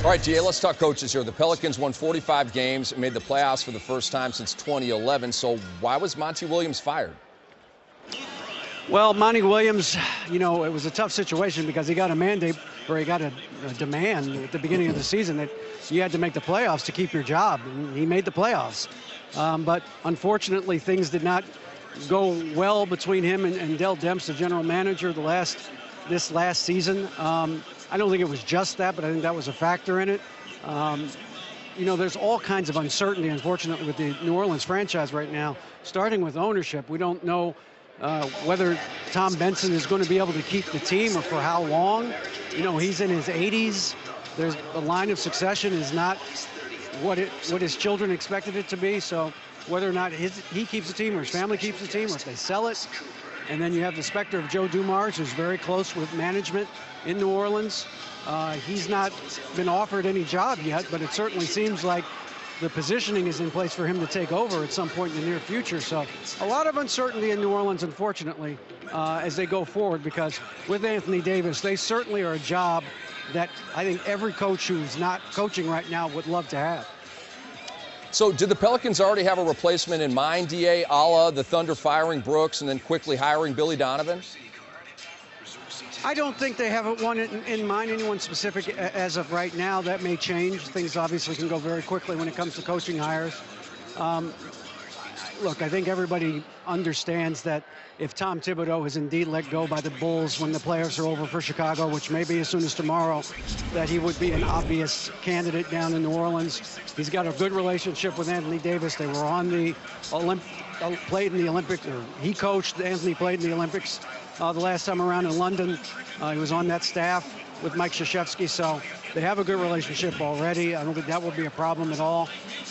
All right, DA, let's talk coaches here. The Pelicans won 45 games and made the playoffs for the first time since 2011. So why was Monty Williams fired? Well, Monty Williams, you know, it was a tough situation because he got a mandate, or he got a demand at the beginning of the season that you had to make the playoffs to keep your job. And he made the playoffs. But unfortunately, things did not go well between him and Dell Demps, the general manager, this last season. I don't think it was just that, but I think that was a factor in it. You know, there's all kinds of uncertainty, unfortunately, with the New Orleans franchise right now, starting with ownership. We don't know whether Tom Benson is going to be able to keep the team or for how long. You know, he's in his 80s. The line of succession is not what his children expected it to be. So whether or not he keeps the team or his family keeps the team or if they sell it. And then you have the specter of Joe Dumars, who's very close with management in New Orleans. He's not been offered any job yet, but it certainly seems like the positioning is in place for him to take over at some point in the near future. So a lot of uncertainty in New Orleans, unfortunately, as they go forward, because with Anthony Davis, they certainly are a job that I think every coach who's not coaching right now would love to have. So did the Pelicans already have a replacement in mind, DA, a la the Thunder firing Brooks and then quickly hiring Billy Donovan? I don't think they have one in mind, anyone specific as of right now. That may change. Things obviously can go very quickly when it comes to coaching hires. Look, I think everybody understands that if Tom Thibodeau is indeed let go by the Bulls when the playoffs are over for Chicago, which may be as soon as tomorrow, that he would be an obvious candidate down in New Orleans. He's got a good relationship with Anthony Davis. They were on the played in the Olympics, or he coached. Anthony played in the Olympics the last time around in London. He was on that staff with Mike Krzyzewski, so they have a good relationship already. I don't think that will be a problem at all.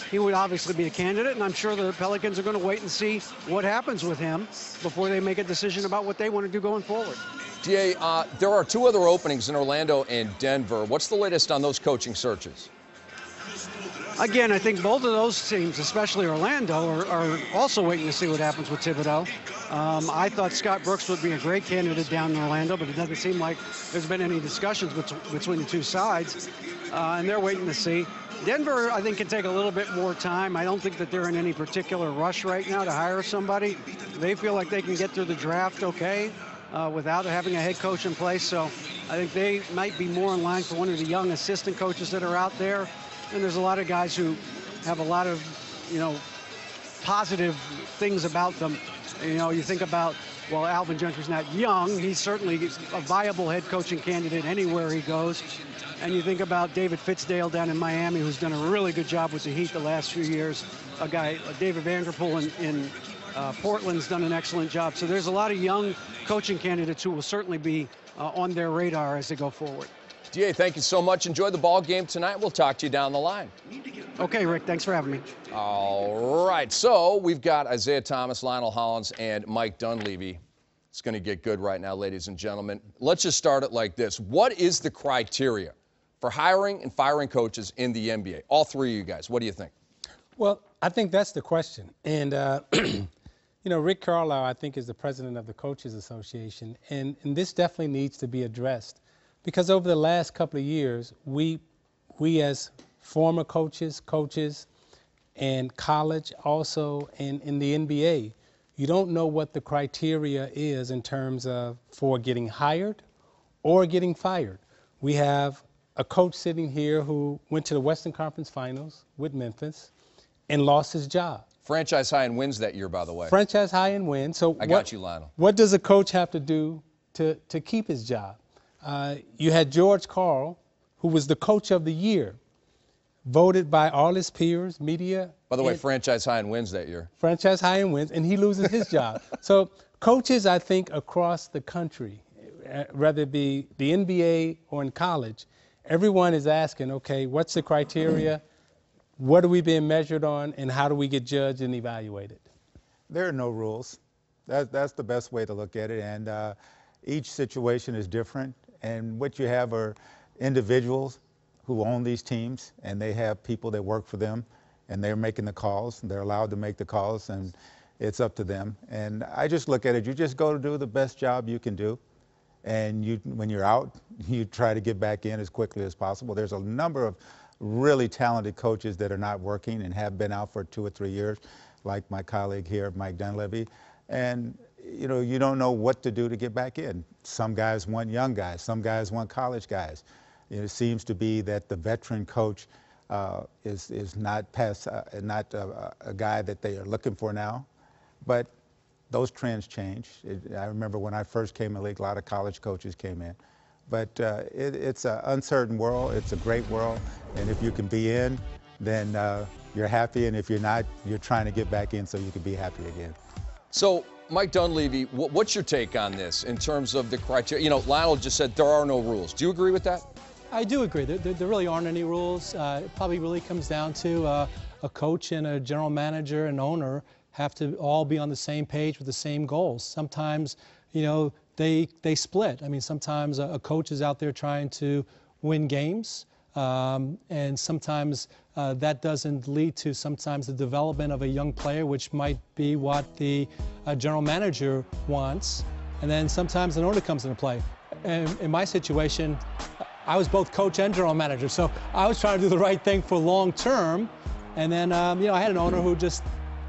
He would obviously be a candidate, and I'm sure the Pelicans are going to wait and see what happens with him before they make a decision about what they want to do going forward. DA, there are two other openings in Orlando and Denver. What's the latest on those coaching searches? Again, I think both of those teams, especially Orlando, are also waiting to see what happens with Thibodeau. I thought Scott Brooks would be a great candidate down in Orlando, but it doesn't seem like there's been any discussions between the two sides, and they're waiting to see. Denver, I think, can take a little bit more time. I don't think that they're in any particular rush right now to hire somebody. They feel like they can get through the draft okay without having a head coach in place. So I think they might be more in line for one of the young assistant coaches that are out there. And there's a lot of guys who have a lot of, you know, positive things about them. You know, you think about, well, Alvin Gentry's not young. He's certainly a viable head coaching candidate anywhere he goes. And you think about David Fitzdale down in Miami, who's done a really good job with the Heat the last few years. A guy, David Vanderpool in Portland's done an excellent job. So there's a lot of young coaching candidates who will certainly be on their radar as they go forward. DA, thank you so much. Enjoy the ball game tonight. We'll talk to you down the line. Okay, Rick, thanks for having me. All right, so we've got Isaiah Thomas, Lionel Hollins, and Mike Dunleavy. It's going to get good right now, ladies and gentlemen. Let's just start it like this. What is the criteria for hiring and firing coaches in the NBA? All three of you guys, what do you think? Well, I think that's the question. And, you know, Rick Carlisle, I think, is the president of the Coaches Association, and this definitely needs to be addressed. Because over the last couple of years, we as former coaches, and college also, and in the NBA, you don't know what the criteria is in terms of for getting hired or getting fired. We have a coach sitting here who went to the Western Conference Finals with Memphis and lost his job. Franchise high in wins that year, by the way. Franchise high in wins. So I got you, Lionel. What does a coach have to do to keep his job? You had George Karl, who was the coach of the year, voted by all his peers, media. By the way, franchise high in wins that year. Franchise high in wins, and he loses his job. So coaches, I think, across the country, whether it be the NBA or in college, everyone is asking, okay, what's the criteria? What are we being measured on, and how do we get judged and evaluated? There are no rules. That's the best way to look at it, and each situation is different. And what you have are individuals who own these teams, and they have people that work for them, and they're making the calls. They're allowed to make the calls, and it's up to them. And I just look at it, you just go to do the best job you can do, and when you're out, you try to get back in as quickly as possible. There's a number of really talented coaches that are not working and have been out for 2 or 3 years, like my colleague here, Mike Dunleavy, and you don't know what to do to get back in. Some guys want young guys, some guys want college guys. It seems to be that the veteran coach is not a guy that they are looking for now, but those trends change. I remember when I first came in the league, a lot of college coaches came in. But it's an uncertain world. It's a great world. And if you can be in, then you're happy. And if you're not, you're trying to get back in so you can be happy again. So, Mike Dunleavy, what's your take on this in terms of the criteria? Lionel just said there are no rules. Do you agree with that? I do agree. There really aren't any rules. It probably really comes down to a coach and a general manager and owner have to all be on the same page with the same goals. Sometimes, they split. I mean, sometimes a coach is out there trying to win games, and sometimes that doesn't lead to sometimes the development of a young player, which might be what the general manager wants. And then sometimes an owner comes into play. And in my situation, I was both coach and general manager, so I was trying to do the right thing for long term. And then, I had an owner who just,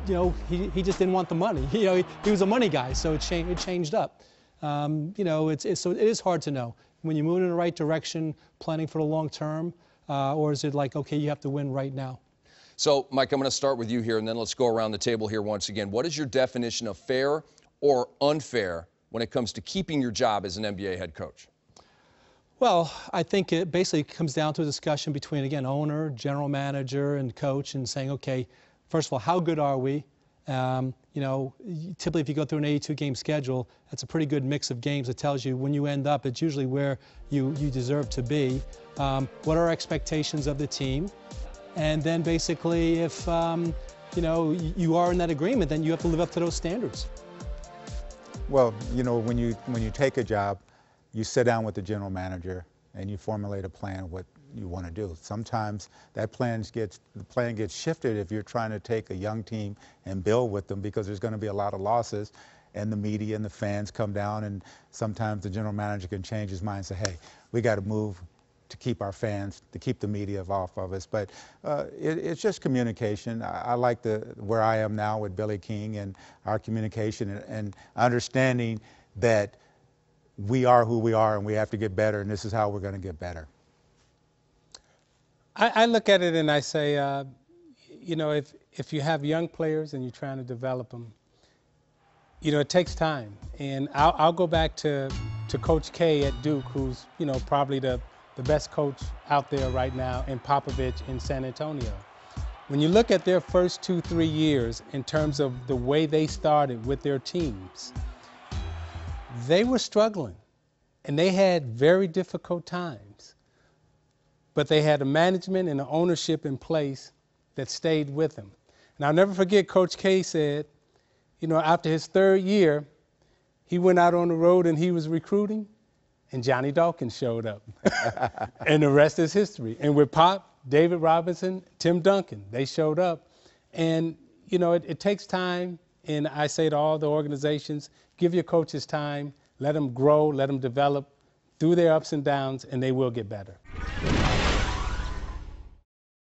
he just didn't want the money. He was a money guy, so it changed up. So it is hard to know when you move in the right direction, planning for the long term, or is it like, okay, you have to win right now? So, Mike, I'm going to start with you here, and then let's go around the table here once again. What is your definition of fair or unfair when it comes to keeping your job as an NBA head coach? Well, I think it basically comes down to a discussion between, again, owner, general manager, and coach, and saying, okay, first of all, how good are we? Typically if you go through an 82-game schedule, that's a pretty good mix of games that tells you when you end up, it's usually where you deserve to be. What are our expectations of the team? And then basically if, you are in that agreement, then you have to live up to those standards. Well, when you take a job, you sit down with the general manager and you formulate a plan of what you want to do. Sometimes the plan gets shifted if you're trying to take a young team and build with them, because there's going to be a lot of losses, and the media and the fans come down, and sometimes the general manager can change his mind and say, hey, we got to move to keep our fans, to keep the media off of us. But it's just communication. I like where I am now with Billy King and our communication and understanding that we are who we are and we have to get better, and this is how we're going to get better. I look at it and I say, if you have young players and you're trying to develop them, it takes time. And I'll go back to Coach K at Duke, who's, probably the best coach out there right now, and Popovich in San Antonio. When you look at their first 2-3 years in terms of the way they started with their teams, they were struggling and they had very difficult times. But they had a management and an ownership in place that stayed with them. And I'll never forget Coach K said, after his 3rd year, he went out on the road and he was recruiting, and Johnny Dawkins showed up. And the rest is history. And with Pop, David Robinson, Tim Duncan, they showed up. And, it takes time. And I say to all the organizations, give your coaches time, let them grow, let them develop through their ups and downs, and they will get better.